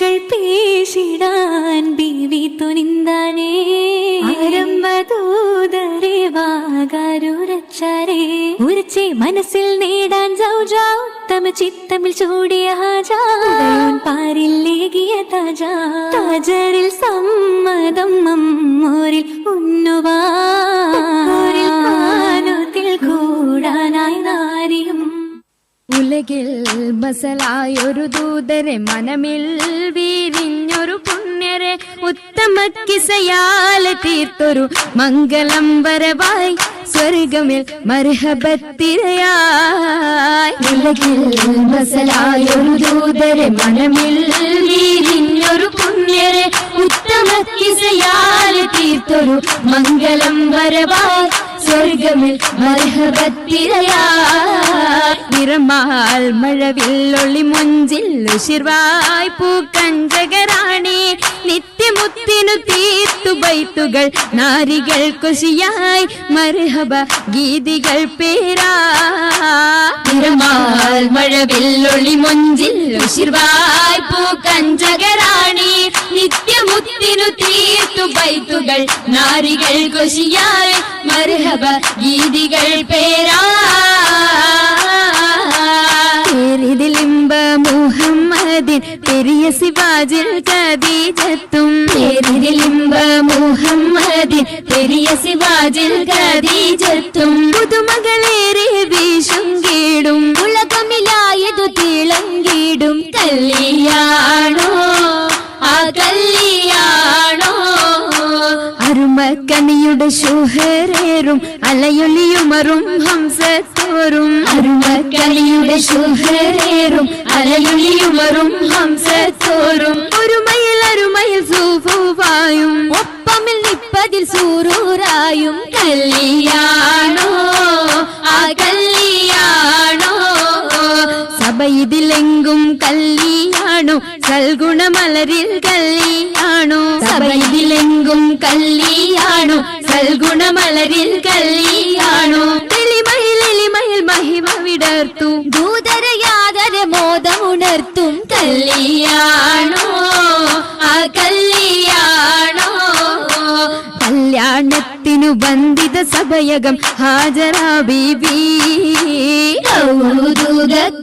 ആശകൾ പേശിടാൻ ബീവി തുനിന്താനേ ആരംഭദൂതരെ വാകാരുരച്ചാരേ ഉരച്ചേ മനസ്സിൽ നേടാൻ സൗജാ ഉത്തമ ചിത്തമിൽ ചൂടിയ ഹാജാ പാരില്ലേകിയ താജാ താജറിൽ സമ്മതം അമ്മൂരിൽ ഉന്നുവാനത്തിൽ കൂടാനായി നാരിയും ഉലകിൽ ബസലായൊരു ദൂതരെ മനമിൽ വീരിഞ്ഞൊരു പുണ്യരെ ഉത്തമ കിസയാലെ തീർത്തൊരു മംഗളം വരവായി സ്വർഗമിൽ മർഹബത്തിരയായി. ഉലകിൽ ബസലായൊരു ദൂതരെ മനമിൽ വീരിഞ്ഞൊരു പുണ്യരെ ഉത്തമ കിസയാലെ തീർത്തൊരു മംഗളം വരവായി സ്വർഗമിൽ മർഹബത്തിരയായി. നിറമാൽ മഴവില്ലൊളി മുഞ്ചിൽ ഉശിർവായ് പൂക്കഞ്ചകരാണി നിത്യമുത്തിനു തീർത്തു ബൈത്തുകൾ നാരികൾ കുശിയായി മർഹബ ഗീതികൾ പേരാ. നിറമാൽ മഴവില്ലൊളി മുഞ്ചിൽ ഉശിർവായ് പൂക്കഞ്ചകരാണി നിത്യമുത്തിനു തീർത്തു ബൈത്തുകൾ നാരികൾ കുശിയായി മർഹബ ഗീതികൾ പേരാ. പേരിതിലിമ്പ മുഹമ്മദിൻ പെരിയ സിവാജിൽ ഖദീജത്തും പേരിതിലിമ്പ മുഹമ്മദിൻ പെരിയ സിവാജിൽ ഖദീജത്തും പുതുമകളേറെ വീശും കീടും ഉലകമിലായതു തിളങ്ങിടും കല്യാണോ ആ കല്യാണോ അരുമക്കനിയുടെ ശുഹരേറും അലയൊലിയുമറും ഹംസത്തോറും അരുമക്കനിയുടെ ശുഹരേറും അലയൊലിയുമറും ഹംസത്തോറും ഒരുമയിൽ അരുമയിൽ സൂഫുവായും ഒപ്പമിൽ നിപ്പതിൽ സൂറൂറായും കല്യാണോ ആ കല്യാണോ സഭയിതിലെങ്കും കല്യാണോ സൽഗുണമലരിൽ കല്യാണോ സഭയിതിലെങ്കും കല്യാണോ സൽഗുണമലരിൽ കല്യാണോ തെളിമയിൽ എളിമയിൽ മഹിമ വിടർത്തും ദൂതര യാതര മോദമുണർത്തും കല്യാണോ ആ കല്യാണോ കല്യാണത്തിനു ബന്ധിത സഭയകം ഹാജരാ ബീബി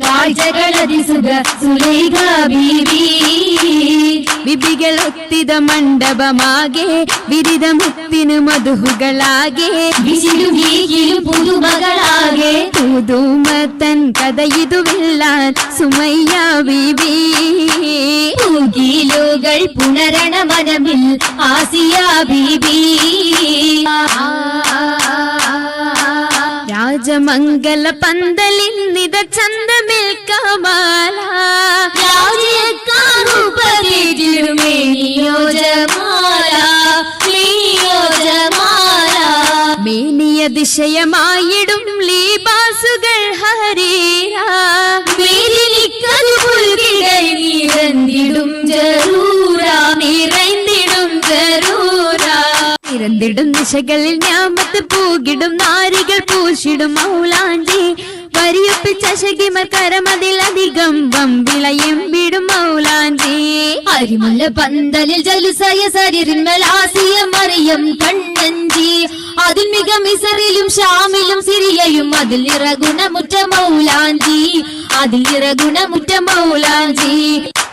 കാഴ്ചകളതിസുഖ സുലൈഖ ബീബി ബിബികൾ ഒത്തിത മണ്ഡപമാകെ വിരിതമുത്തിനു മധുഹുകളാകെ വിശിലും പുതുമകളാകെ പുതുമത്തൻ കഥയിതുവില്ലാൻ സുമയ്യ ബീബി പൂകിലുകൾ പുണരണ മനമിൽ ആസിയ ബീബി രാജമംഗല പന്തലിൽ നിത ചന്തമിൽ കമാല മേനിയ ദിശയമായിടും ലീബാസുകൾ ഹരീരാ നിറന്തിടും ജറൂരാ നിറന്തിടും ജറൂരാ നിരന്തിടും ദിശകളിൽ ഞാമത്ത് പൂകിടും നാരികൾ പൂശിടും മൗലാഞ്ചി വരിയൊപ്പിച്ച ശകിമർ കരമതിലധികം വമ്പിളയും വിടും മൗലാഞ്ചി അരിമുല്ല പന്തലിൽ ജലുസയ സരിറിന്മേൽ ആസിയ മറിയം കണ്ണഞ്ചി അതിൽ മിക മിസറിലും ഷാമിലും സിറിയയും അതിൽ നിറഗുണമുറ്റ മൗലാഞ്ചി അതിൽ നിറഗുണമുറ്റ മൗലാഞ്ചി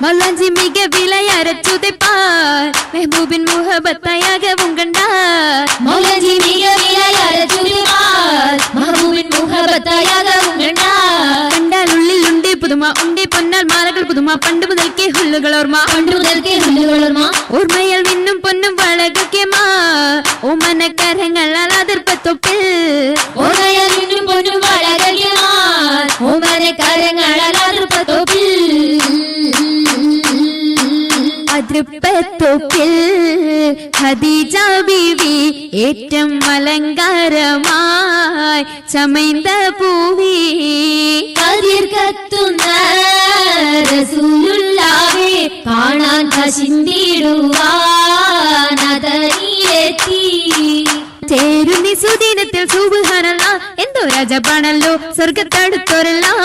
മൗലാഞ്ചി മിക വിലയരച്ചുതെപ്പാർ മെഹബൂബിൻ മുഹബത്തയാകവും കണ്ടാർ മൗലാഞ്ചി മിക വിലയരച്ചുതെപ്പാർ മെഹബൂബിൻ മുഹബത്തയാകവും കണ്ടാർ കണ്ടാൽ ഉള്ളിലുണ്ട് പുതുമ ഉണ്ടേ പൊന്നാൽ മാലകൾ പുതുമ പണ്ട് മുതൽക്കേ ഹുല്ലുകളോർമ്മ പണ്ട് മുതൽക്കേ ഹുല്ലുകളോർമ്മ ഓർമ്മയിൽ മിന്നും പൊന്നും വളകൊക്കെ മാ ഓമനക്കരങ്ങൾ അതിർപ്പത്തൊപ്പിൽ ഓർമ്മയിൽ മിന്നും പൊന്നും വളകൊക്കെ മാ ഓമനക്കരങ്ങൾ അതിർപ്പത്തൊപ്പിൽ അതൃപ്പത്തൊപ്പിൽ ഖദീജ ബീവി ഏറ്റം അലങ്കാരമായി ചമൈന്ത പൂവി കതിർ കത്തുന്ന റസൂലുള്ളാഹെ കാണാൻ കശിന്തിടുവാൻ അതരിയെത്തി ചേരുന്നി സുദിനത്തിൽ സുബ്ഹാനല്ലാ എന്തോ രാജപാണല്ലോ സ്വർഗത്തടുത്തോരെല്ലാം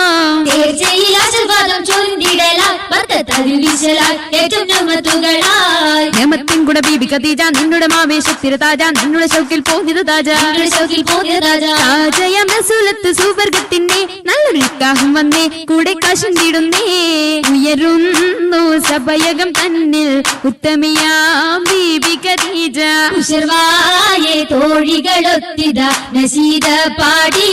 തീർച്ചയിൽ ആശീർവാദം ചൊല്ലിടലാൽ ബർക്കത്തതിൽ വിശലാൽ ഏറ്റവും ഞമത്തുകളാൽ ഞമത്തിൻ കൂടെ ബീബി ഖദീജ നിന്നുടെ മാവേശത്തിര താജ നിന്നുടെ ഷൗക്കിൽ പോന്നിത് താജ ഷൗക്കിൽ പോന്നിയ രാജാ താജയം റസൂലത്ത് സുവർഗത്തിന്നെ നല്ലൊരു നിക്കാഹും വന്നേ കൂടെ കാശുണ്ടിടുന്നേ ഉയരുന്നു സഭയകം തന്നിൽ ഉത്തമിയാം ബീബി ഖദീജ ഉശർവായെ തോഴികളൊത്തിത നസീദ പാടി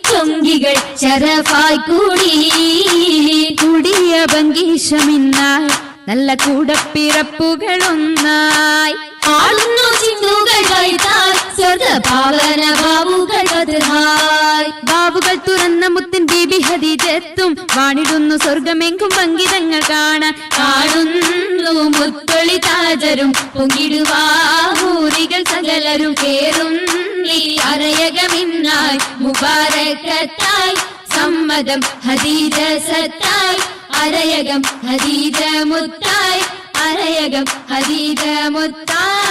ചൊങ്കികൾ ശരഫായി കൂടി കൂടിയ ഭംഗീഷമിന്നായി നല്ല കൂടപ്പിറപ്പുകളൊന്നായി ആളുന്നു ചിന്തുകൾ വൈതാൽ സ്വർഗ പാവന ബാബുകൾ ബദ്ഹായ് ബാബുകൾ തുറന്ന മുത്തിൻ ബീബി ഖദീജത്തും വാണിടുന്നു സ്വർഗമെങ്കും പങ്കിതങ്ങൾ കാണാൻ കാണുന്നു മുത്തൊളി താജരും പൊങ്കിടുവാഹൂരികൾ സകലരും കേറും നീ അരയകമിന്നായി മുബാരക്കത്തായി സമ്മതം ഹദീജ സത്തായി അരയകം ഹദീജ മുത്തായി അരയകം ഹദീജ മുത്തായി